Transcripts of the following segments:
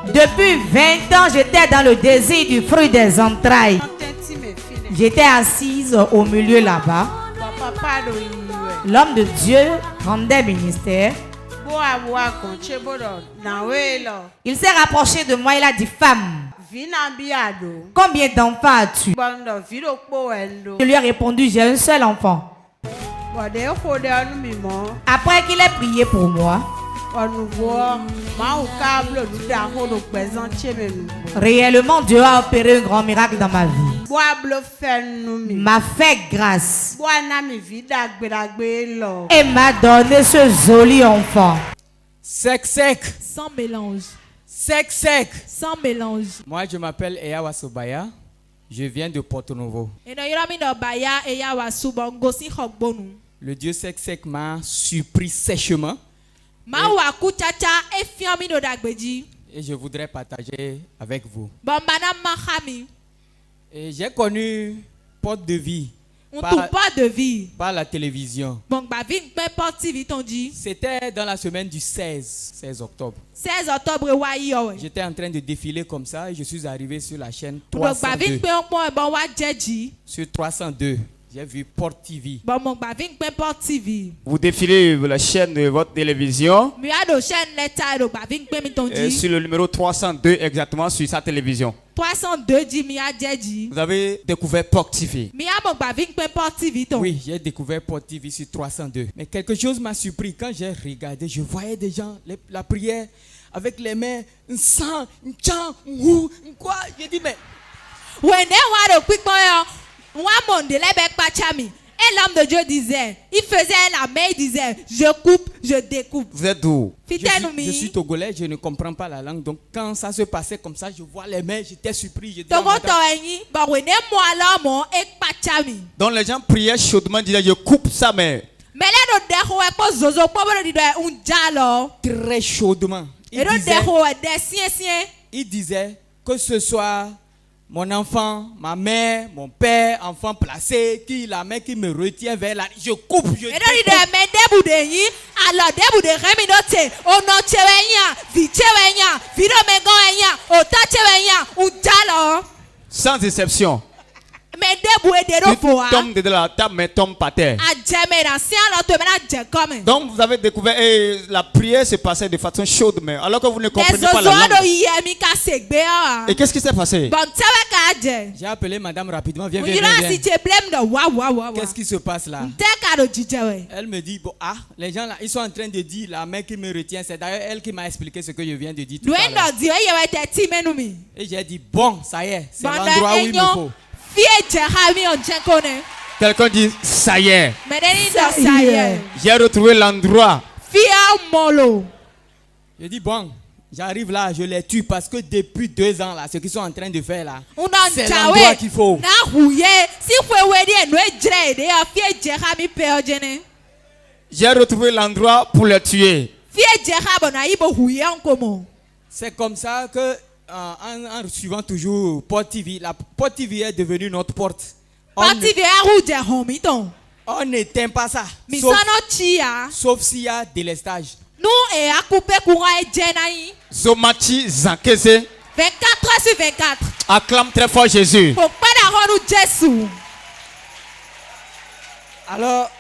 Depuis 20 ans, j'étais dans le désir du fruit des entrailles. J'étais assise au milieu là-bas. L'homme de Dieu rendait ministère. Il s'est rapproché de moi, il a dit: femme, combien d'enfants as-tu? Je lui ai répondu: j'ai un seul enfant. Après qu'il ait prié pour moi, réellement Dieu a opéré un grand miracle dans ma vie. M'a fait grâce et m'a donné ce joli enfant. Sec, sec. Sans mélange. Sec, sec. Sans mélange. Moi, je m'appelle Eyawa Sobaya. Je viens de Porto Novo. Le Dieu sec, sec m'a surpris sèchement. Et je voudrais partager avec vous. Et j'ai connu Porte de vie par la télévision. C'était dans la semaine du 16 octobre. 16 octobre. J'étais en train de défiler comme ça et je suis arrivé sur la chaîne 302. Sur 302. J'ai vu Porte TV. Vous défilez la chaîne de votre télévision sur le numéro 302 exactement sur sa télévision. 302 Vous avez découvert Porte TV. Oui, j'ai découvert Porte TV sur 302. Mais quelque chose m'a surpris quand j'ai regardé. Je voyais des gens, la prière avec les mains, un sang, un chant, quoi. J'ai dit mais... Et l'homme de Dieu disait, il faisait la main, il disait, je coupe, je découpe. Vous êtes d'où? Je suis togolais, je ne comprends pas la langue. Donc quand ça se passait comme ça, je vois les mains, j'étais surpris. Je dis, donc les gens priaient chaudement, disaient, je coupe sa main. Très chaudement. Il disait que ce soit mon enfant, ma mère, mon père, enfant placé, qui la main qui me retient vers la... Je coupe, je découpe. Sans exception. Tombe de la table, mais tombe par terre. Donc vous avez découvert la prière se passait de façon chaude, mais alors que vous ne comprenez pas la langue. Et qu'est-ce qui s'est passé? J'ai appelé madame rapidement, viens. Qu'est-ce qui se passe là? Elle me dit, bon, les gens là, ils sont en train de dire la main qui me retient. C'est d'ailleurs elle qui m'a expliqué ce que je viens de dire tout à l'heure. Et j'ai dit, bon, ça y est, c'est l'endroit où il me faut. Quelqu'un dit, ça y est. J'ai retrouvé l'endroit. Je dis, bon, j'arrive là, je les tue parce que depuis 2 ans là, ce qu'ils sont en train de faire là, c'est l'endroit qu'il faut. J'ai retrouvé l'endroit pour les tuer. C'est comme ça que, en suivant toujours Porte TV, la Porte TV est devenue notre porte. On n'éteint pas ça. Sauf s'il y a délestage. Zomachi Zankese. 24h/24. Acclame très fort Jésus. Alors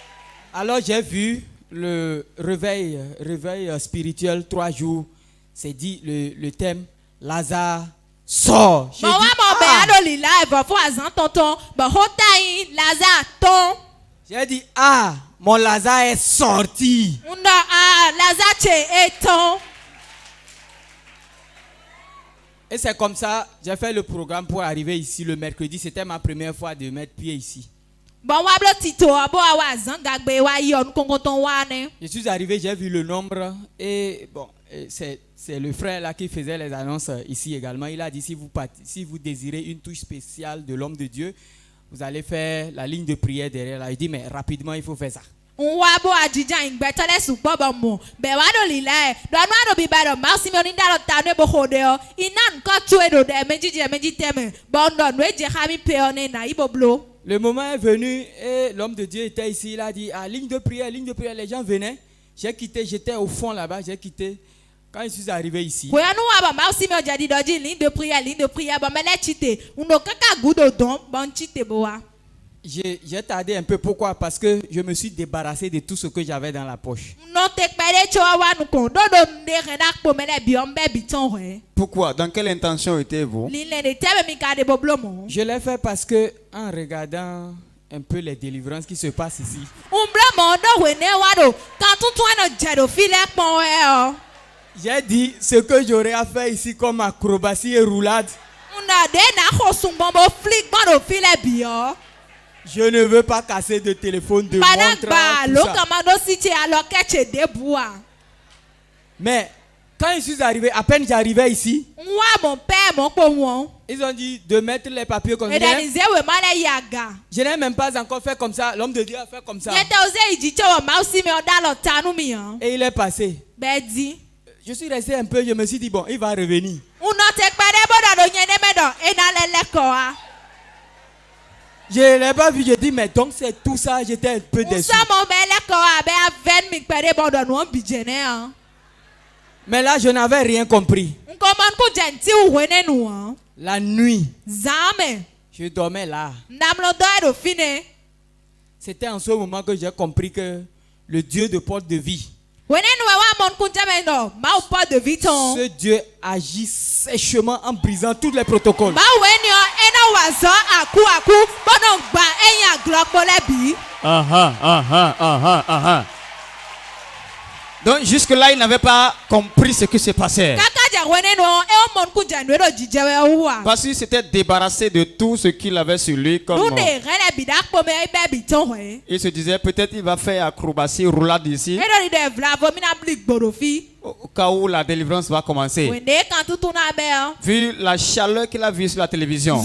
j'ai vu le réveil spirituel 3 jours. C'est dit le thème Lazare sort. J'ai dit mon Lazare est sorti. Et c'est comme ça, j'ai fait le programme pour arriver ici le mercredi. C'était ma première fois de mettre pied ici. Je suis arrivé, j'ai vu le nombre et bon, c'est le frère là qui faisait les annonces ici également. Il a dit si vous désirez une touche spéciale de l'homme de Dieu, vous allez faire la ligne de prière derrière là. Il dit mais rapidement il faut faire ça. Le moment est venu et l'homme de Dieu était ici. Il a dit ligne de prière, les gens venaient. J'ai quitté, j'étais au fond là-bas, j'ai quitté. Quand je suis arrivé ici, ligne de prière, j'ai tardé un peu. Pourquoi? Parce que je me suis débarrassé de tout ce que j'avais dans la poche. Pourquoi? Dans quelle intention étiez-vous? Je l'ai fait parce que en regardant un peu les délivrances qui se passent ici, j'ai dit ce que j'aurais à faire ici comme acrobatie et roulade. Je ne veux pas casser de téléphone, de montre. Mais quand je suis arrivé, à peine j'arrivais ici, ils ont dit de mettre les papiers comme ça. Je n'ai même pas encore fait comme ça. L'homme de Dieu a fait comme ça. Et il est passé. Je suis resté un peu, je me suis dit, bon, il va revenir. Je ne l'ai pas vu, je dis, mais donc c'est tout ça, j'étais un peu déçu. Mais là, je n'avais rien compris. La nuit, je dormais là. C'était en ce moment que j'ai compris que le Dieu de porte de vie, ce Dieu agit sèchement en brisant tous les protocoles. Donc jusque-là, il n'avait pas compris ce qui se passait. Parce qu'il s'était débarrassé de tout ce qu'il avait sur lui. Comme il se disait peut-être il va faire acrobatie, roulade ici. Au cas où la délivrance va commencer. Vu la chaleur qu'il a vue sur la télévision.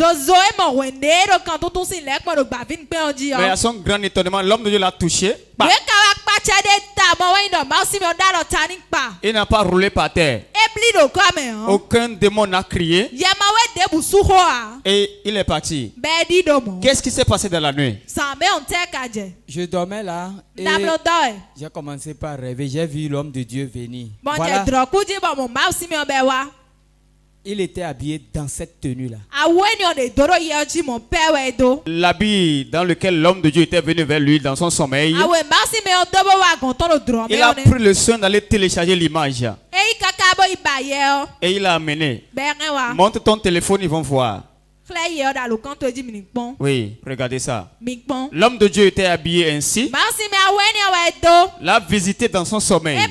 Mais à son grand étonnement, l'homme de Dieu l'a touché. Il n'a pas roulé par terre. Aucun démon n'a crié. Et il est parti. Qu'est-ce qui s'est passé dans la nuit? Je dormais là et j'ai commencé par rêver. J'ai vu l'homme de Dieu venir. Voilà. Il était habillé dans cette tenue-là. L'habit dans lequel l'homme de Dieu était venu vers lui dans son sommeil. Il a pris le soin d'aller télécharger l'image. Et il a amené. Montre ton téléphone, ils vont voir. Oui, regardez ça. L'homme de Dieu était habillé ainsi. L'a visité dans son sommeil. Et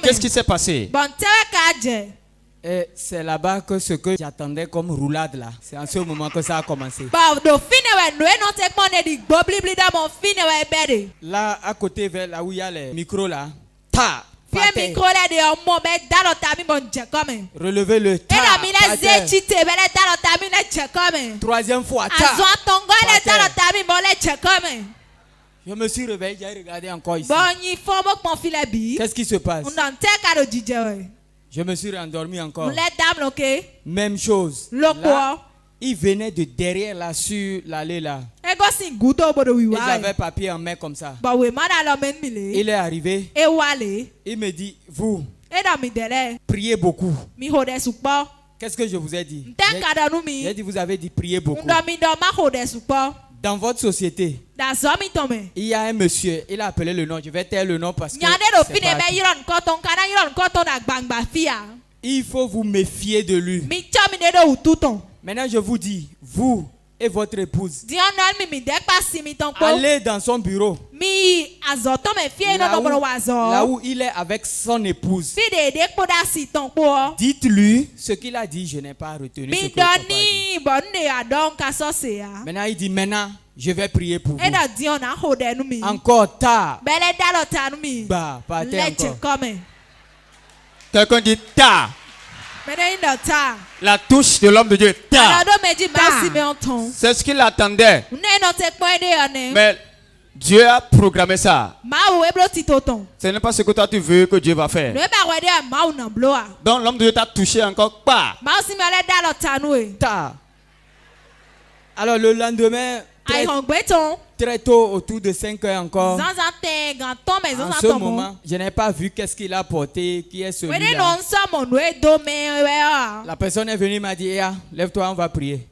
qu'est-ce qui s'est passé? Et c'est là-bas que ce que j'attendais comme roulade là, c'est en ce moment que ça a commencé. Là, à côté, vers là où il y a les micros là, ta, relevez le ta, troisième fois, ta, je me suis réveillé, j'ai regardé encore ici. Qu'est-ce qui se passe? Je me suis rendormi encore. Même chose. Là, il venait de derrière là sur l'allée là. Il avait papier en main comme ça. Il est arrivé. Il me dit, vous, priez beaucoup. Qu'est-ce que je vous ai dit? J'ai dit, vous avez dit priez beaucoup. Dans votre société, il y a un monsieur, il a appelé le nom. Je vais taire le nom parce que il faut vous méfier de lui. Maintenant, je vous dis, vous et votre épouse, allez dans son bureau. Là où il est avec son épouse. Dites-lui ce qu'il a dit. Je n'ai pas retenu ce que papa a dit. Maintenant, il dit, maintenant, je vais prier pour vous. Encore tard. Bah, partez encore. Quelqu'un dit ta. La touche de l'homme de Dieu. Ta. C'est ce qu'il attendait. Mais Dieu a programmé ça. Ce n'est pas ce que toi tu veux que Dieu va faire. Donc l'homme de Dieu t'a touché encore pas. Ta. Alors le lendemain, très tôt, autour de 5 heures encore. En ce moment, je n'ai pas vu qu'est-ce qu'il a porté, qui est celui-là. La personne est venue, m'a dit, lève-toi, on va prier.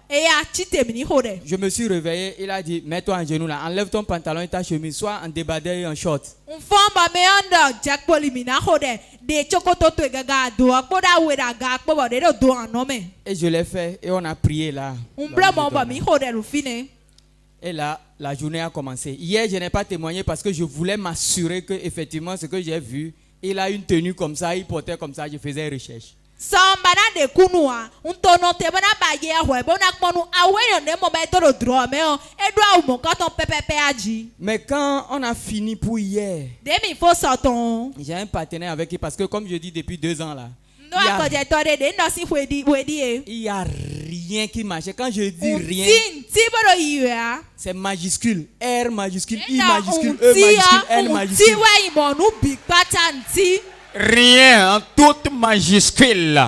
Je me suis réveillé, il a dit, mets-toi en genoux là, enlève ton pantalon et ta chemise, soit en débardeur et en short. Et je l'ai fait et on a prié là. Et là, la journée a commencé. Hier, je n'ai pas témoigné parce que je voulais m'assurer que effectivement ce que j'ai vu, il a une tenue comme ça, il portait comme ça, je faisais recherche. Mais quand on a fini pour hier, j'ai un partenaire avec qui, parce que comme je dis depuis 2 ans là, il n'y a rien qui marche. Quand je dis rien, c'est majuscule. R majuscule, I majuscule, E majuscule, L majuscule. Rien, en toute majuscule.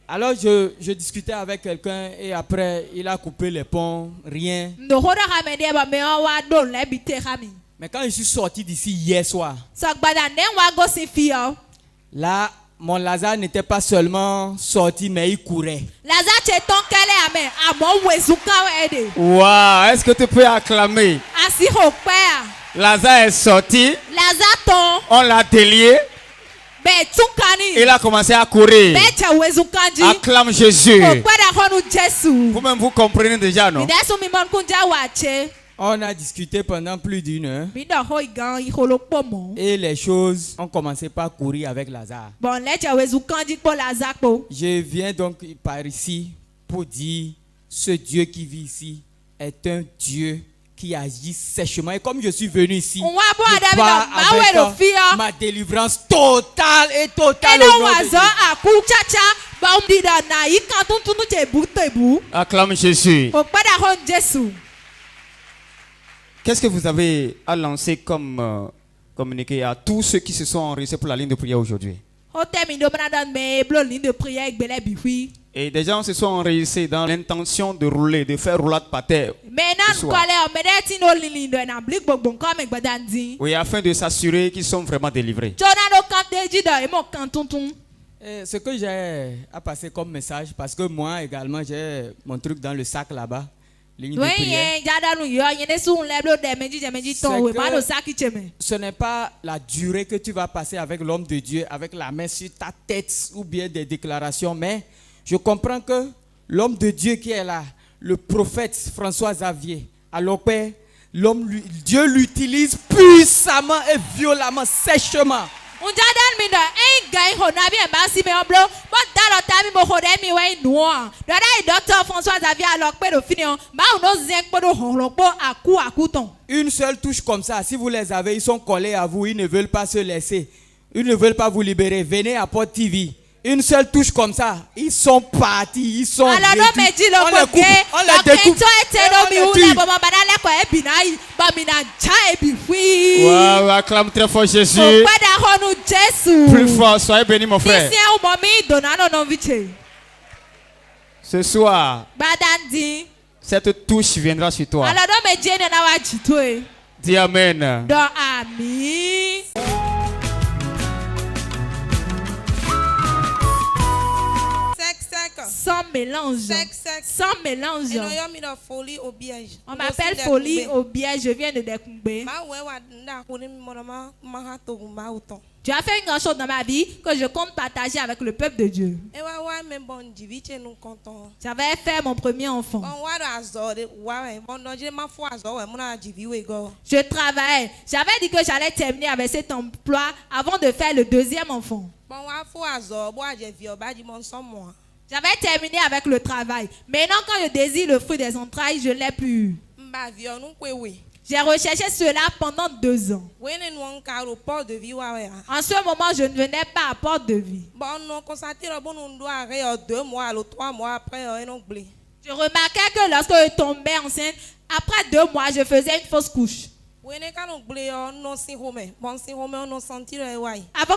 Alors je discutais avec quelqu'un et après il a coupé les ponts, rien. Mais quand je suis sorti d'ici hier soir, là, mon Lazare n'était pas seulement sorti, mais il courait. Waouh, est-ce que tu peux acclamer? Lazare est sorti, on l'a délié, il a commencé à courir. Acclame Jésus. Vous-même vous comprenez déjà, non? On a discuté pendant plus d'1 heure. Et les choses ont commencé par courir avec Lazare. Je viens donc par ici pour dire, ce Dieu qui vit ici est un Dieu qui agit sèchement. Et comme je suis venu ici, je pars avec ma délivrance totale et totale au nom de Dieu. Acclame Jésus. Qu'est-ce que vous avez à lancer comme communiqué à tous ceux qui se sont enregistrés pour la ligne de prière aujourd'hui? Et des gens se sont enregistrés dans l'intention de rouler, de faire roulade par terre. Oui, afin de s'assurer qu'ils sont vraiment délivrés. Ce que j'ai à passer comme message, parce que moi également j'ai mon truc dans le sac là-bas. Ce n'est pas la durée que tu vas passer avec l'homme de Dieu, avec la main sur ta tête ou bien des déclarations, mais je comprends que l'homme de Dieu qui est là, le prophète François Xavier, alors Père, Dieu l'utilise puissamment et violemment, sèchement. Une seule touche comme ça, si vous les avez, ils sont collés à vous, ils ne veulent pas se laisser, ils ne veulent pas vous libérer. Venez à Port TV. Une seule touche comme ça, ils sont partis, ils sont réduits. On les coupe, on les découpe. Waouh, acclame très fort Jésus. Plus fort, soyez bénis mon frère. Ce soir, cette touche viendra sur toi. Dis Amen. Sans mélange. Sans mélange. On m'appelle Folie au biais, je viens de Dekoumbe. Tu as fait une grande chose dans ma vie que je compte partager avec le peuple de Dieu. J'avais fait mon premier enfant. Je travaillais. J'avais dit que j'allais terminer avec cet emploi avant de faire le deuxième enfant. J'avais terminé avec le travail. Maintenant, quand je désire le fruit des entrailles, je ne l'ai plus. J'ai recherché cela pendant 2 ans. En ce moment, je ne venais pas à Porte de Vie. Je remarquais que lorsque je tombais enceinte, après 2 mois, je faisais une fausse couche. Avant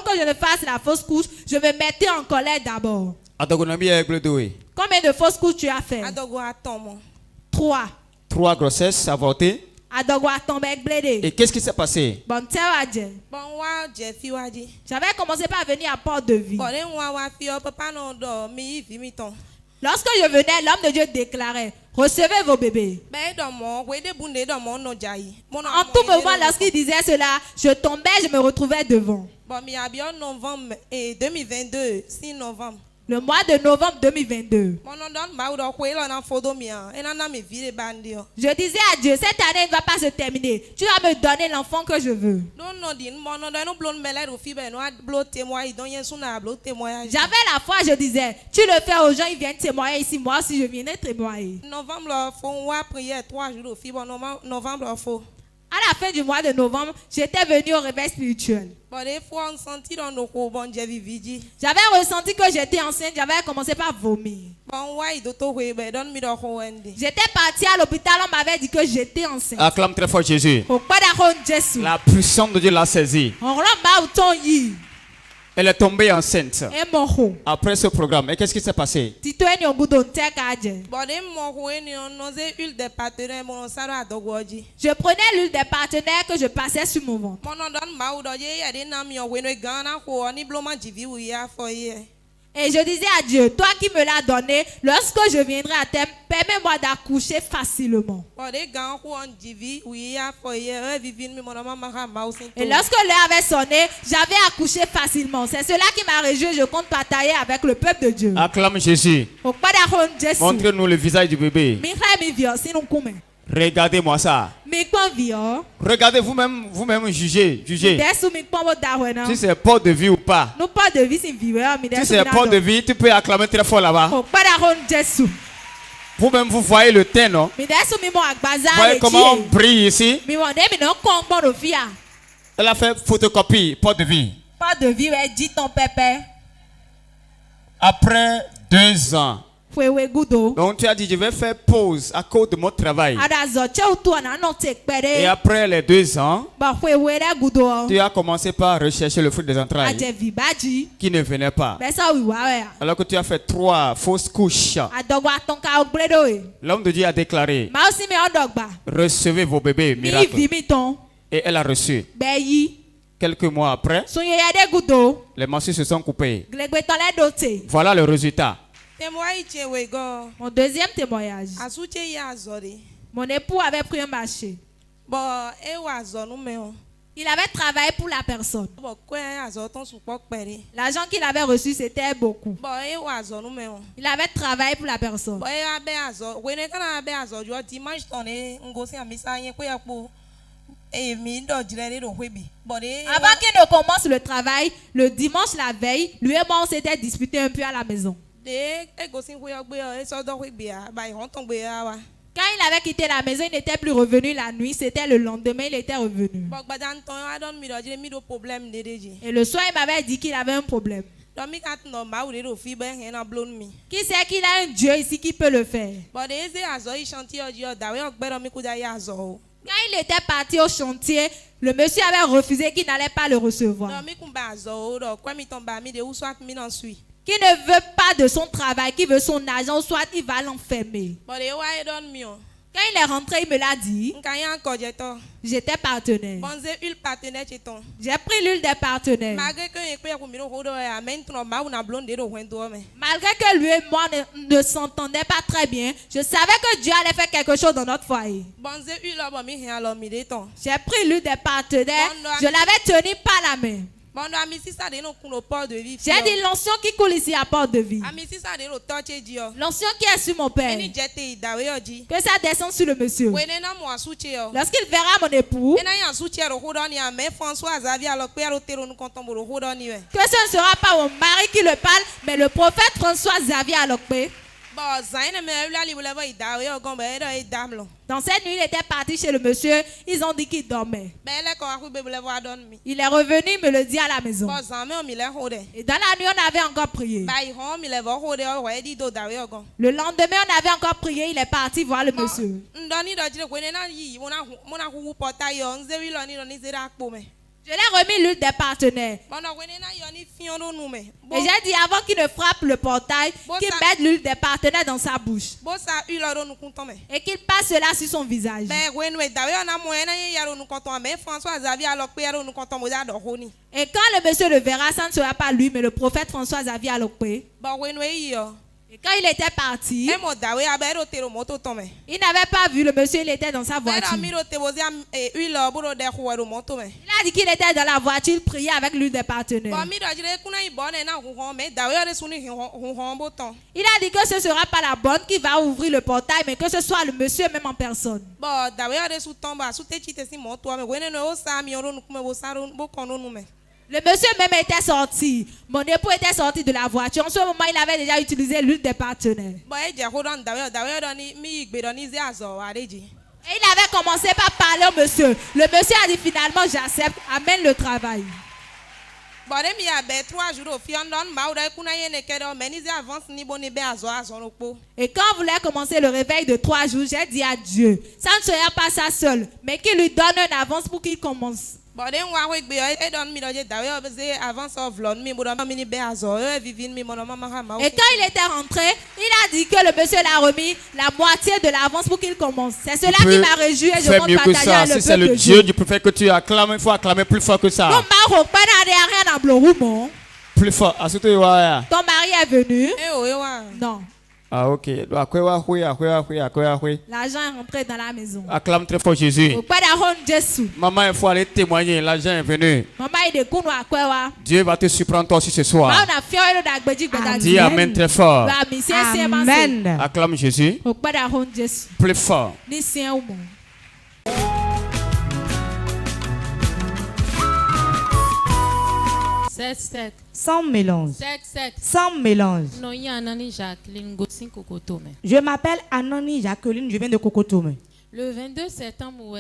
que je ne fasse la fausse couche, je me mettais en colère d'abord. Combien de fausses couches tu as fait? 3. 3 grossesses avortées. Et qu'est-ce qui s'est passé? J'avais commencé par venir à Port de Vie. Lorsque je venais, l'homme de Dieu déclarait: recevez vos bébés. En tout moment, lorsqu'il disait cela, je tombais, je me retrouvais devant. Le mois de novembre 2022. Je disais à Dieu, cette année ne va pas se terminer. Tu vas me donner l'enfant que je veux. J'avais la foi, je disais, tu le fais aux gens, ils viennent témoigner ici. Moi aussi, je viendrai témoigner. À la fin du mois de novembre, j'étais venue au réveil spirituel. J'avais ressenti que j'étais enceinte, j'avais commencé par vomir. J'étais partie à l'hôpital, on m'avait dit que j'étais enceinte. Acclame très fort Jésus. La puissance de Dieu l'a saisie. Elle est tombée enceinte après ce programme. Et qu'est-ce qui s'est passé? Je prenais l'huile des partenaires que je passais sur mon ventre. Et je disais à Dieu, toi qui me l'as donné, lorsque je viendrai à terme, permets-moi d'accoucher facilement. Et lorsque l'heure avait sonné, j'avais accouché facilement. C'est cela qui m'a réjoui. Je compte partager avec le peuple de Dieu. Acclame Jésus. Montre-nous le visage du bébé. Regardez-moi ça. Regardez vous-même jugez. Si c'est port de vie ou pas. Si c'est port de vie, tu peux acclamer très fort là-bas. Vous-même vous voyez le teint, non? Vous voyez comment on brille ici? Elle a fait photocopie, port de vie. Port de vie, dit ton pépé. Après 2 ans. Donc tu as dit, je vais faire pause à cause de mon travail. Et après les 2 ans, tu as commencé par rechercher le fruit des entrailles qui ne venait pas. Alors que tu as fait 3 fausses couches. L'homme de Dieu a déclaré: recevez vos bébés miracles. Et elle a reçu. Quelques mois après, les menstrues se sont coupées. Voilà le résultat. Mon deuxième témoignage. Mon époux avait pris un marché. Il avait travaillé pour la personne. L'argent qu'il avait reçu, c'était beaucoup. Il avait travaillé pour la personne. Avant qu'il ne commence le travail, le dimanche la veille, lui et moi on s'était disputé un peu à la maison. Quand il avait quitté la maison, il n'était plus revenu la nuit. C'était le lendemain, il était revenu. Et le soir, il m'avait dit qu'il avait un problème. Qui sait qu'il a un Dieu ici qui peut le faire? Quand il était parti au chantier, le monsieur avait refusé qu'il n'allait pas le recevoir. Qui ne veut pas de son travail, qui veut son argent, soit il va l'enfermer. Quand il est rentré, il me l'a dit. J'étais partenaire. J'ai pris l'huile des partenaires. Malgré que lui et moi ne s'entendaient pas très bien, je savais que Dieu allait faire quelque chose dans notre foyer. J'ai pris l'huile des partenaires. Je l'avais tenu par la main. J'ai dit l'onction qui coule ici à Port de Vie. L'onction qui est sur mon père. Que ça descende sur le monsieur. Lorsqu'il verra mon époux, que ce ne sera pas mon mari qui le parle, mais le prophète François Xavier Alokpe. Dans cette nuit, il était parti chez le monsieur. Ils ont dit qu'il dormait. Il est revenu, il me le dit à la maison. Et dans la nuit, on avait encore prié. Le lendemain, on avait encore prié. Il est parti voir le monsieur. Je l'ai remis l'huile des partenaires. Et j'ai dit avant qu'il ne frappe le portail, qu'il mette l'huile des partenaires dans sa bouche. Et qu'il passe cela sur son visage. Et quand le monsieur le verra, ça ne sera pas lui, mais le prophète François Xavier Alokwe. Et quand il était parti, il n'avait pas vu le monsieur, il était dans sa voiture. Il a dit qu'il était dans la voiture, il priait avec l'une des partenaires. Il a dit que ce ne sera pas la bonne qui va ouvrir le portail, mais que ce soit le monsieur même en personne. Le monsieur même était sorti. Mon époux était sorti de la voiture. En ce moment, il avait déjà utilisé l'huile des partenaires. Et il avait commencé par parler au monsieur. Le monsieur a dit finalement, j'accepte, amène le travail. Et quand on voulait commencer le réveil de 3 jours, j'ai dit à Dieu, ça ne sera pas ça seul, mais qu'il lui donne une avance pour qu'il commence. Et quand il était rentré, il a dit que le monsieur l'a remis la moitié de l'avance pour qu'il commence. C'est cela qui m'a réjoui et je compte partager avec le peuple. Si c'est le Dieu du prophète que tu acclames, il faut acclamer plus fort que ça. Plus fort. Ton mari est venu? Non. Ah ok. L'argent est rentré dans la maison. Acclame très fort Jésus. Maman, il faut aller témoigner. L'argent est venu. Dieu va te surprendre toi aussi ce soir. Dis amen très fort. Amen. Acclame Jésus. Plus fort. Sans mélange. Sans mélange. Je m'appelle Anani Jacqueline, je viens de Kokotome. Le 22 septembre,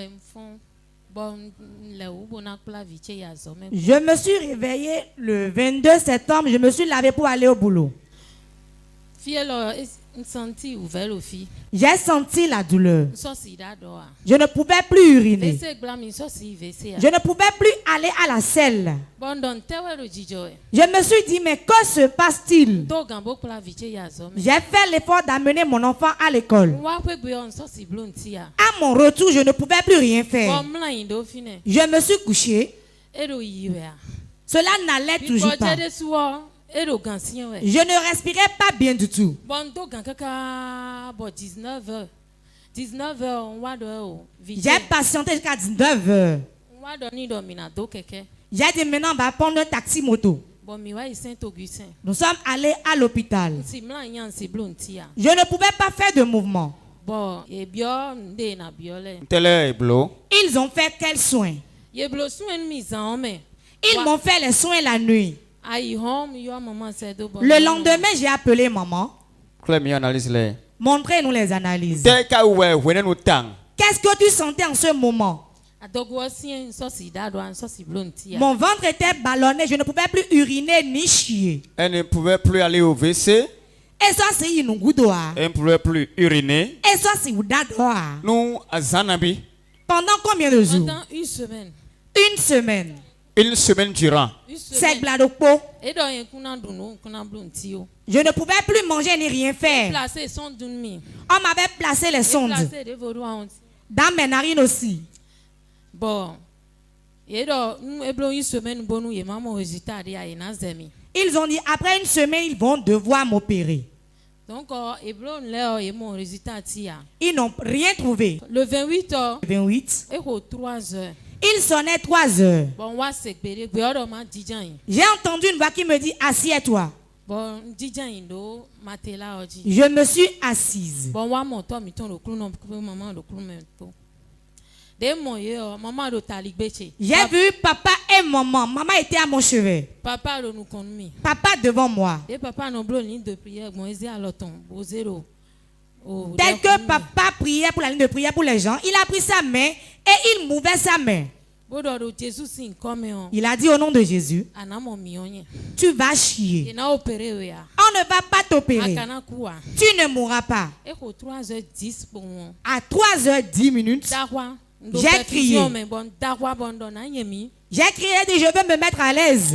je me suis réveillée le 22 septembre, je me suis lavée pour aller au boulot. J'ai senti la douleur. Je ne pouvais plus uriner. Je ne pouvais plus aller à la selle. Je me suis dit, mais que se passe-t-il? J'ai fait l'effort d'amener mon enfant à l'école. À mon retour, je ne pouvais plus rien faire. Je me suis couchée. Cela n'allait toujours pas. Je ne respirais pas bien du tout. J'ai patienté jusqu'à 19h. J'ai dit maintenant on va prendre un taxi moto. Nous sommes allés à l'hôpital. Je ne pouvais pas faire de mouvement. Ils ont fait quels soins? Ils m'ont fait les soins la nuit. Le lendemain, j'ai appelé maman. Montrez-nous les analyses. Qu'est-ce que tu sentais en ce moment? Mon ventre était ballonné, je ne pouvais plus uriner ni chier. Elle ne pouvait plus aller au WC. Et ça, c'est une goudoa. Elle ne pouvait plus uriner. Et ça, c'est oudadoa. Nous, à Zanabi. Pendant combien de jours? Pendant une semaine. Une semaine. Une semaine durant. C'est gladopo. Je ne pouvais plus manger ni rien faire. On m'avait placé les sondes. Dans mes narines aussi. Bon. Ils ont dit après une semaine, ils vont devoir m'opérer. Donc, ils n'ont rien trouvé. Le 28, 3 heures. Il sonnait 3 heures. J'ai entendu une voix qui me dit assieds-toi. Je me suis assise. J'ai vu papa et maman. Maman était à mon chevet. Papa devant moi. Dès que papa priait pour la ligne de prière pour les gens, il a pris sa main et il mouvait sa main. Il a dit au nom de Jésus, tu vas chier. On ne va pas t'opérer. Tu ne mourras pas. À 3h10, j'ai crié. J'ai crié et dit, je veux me mettre à l'aise.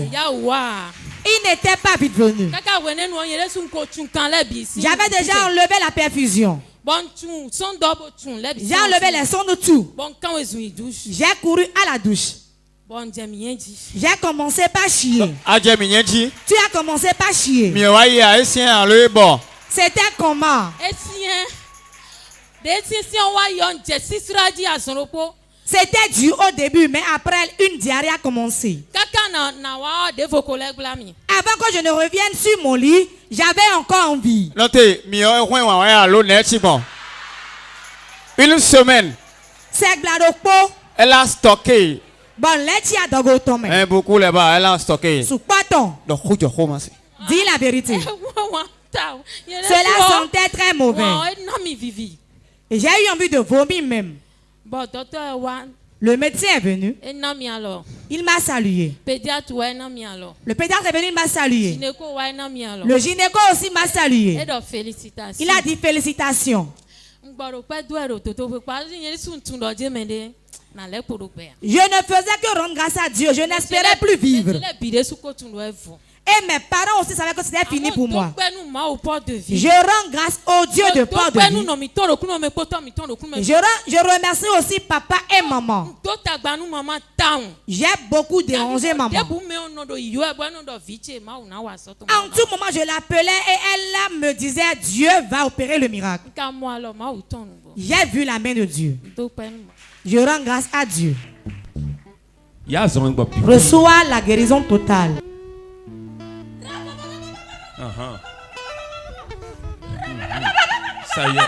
Il n'était pas vite venu. J'avais déjà enlevé la perfusion. J'ai enlevé les sons de tout. J'ai couru à la douche. J'ai commencé par chier. Tu as commencé par chier. C'était comment? C'était dur au début, mais après, une diarrhée a commencé. Avant que je ne revienne sur mon lit, j'avais encore envie. Une semaine. Elle a stocké. Beaucoup là-bas, elle a stocké. Dis la vérité. Cela sentait très mauvais. Et j'ai eu envie de vomir même. Le médecin est venu. Il m'a salué. Le pédiatre est venu, il m'a salué. Le gynéco aussi m'a salué. Il a dit félicitations. Je ne faisais que rendre grâce à Dieu. Je n'espérais plus vivre. Et mes parents aussi savaient que c'était fini pour moi. Je rends grâce au Dieu de port de vie. Je remercie aussi papa et maman. J'ai beaucoup dérangé maman. En tout moment, je l'appelais et elle me disait, Dieu va opérer le miracle. J'ai vu la main de Dieu. Je rends grâce à Dieu. Reçois la guérison totale. Ça y est.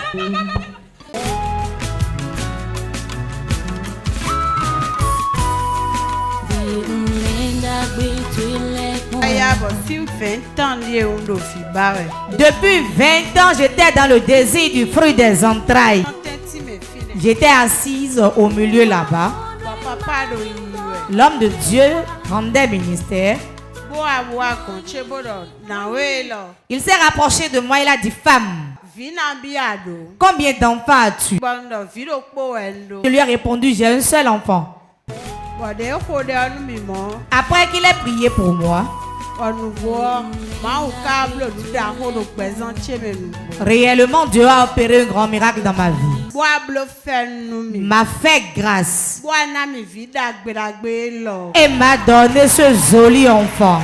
Depuis 20 ans, j'étais dans le désir du fruit des entrailles. J'étais assise au milieu là-bas. L'homme de Dieu rendait ministère. Il s'est rapproché de moi, il a dit, femme, combien d'enfants as-tu? Je lui ai répondu, j'ai un seul enfant. Après qu'il ait prié pour moi, réellement Dieu a opéré un grand miracle dans ma vie. M'a fait grâce et m'a donné ce joli enfant.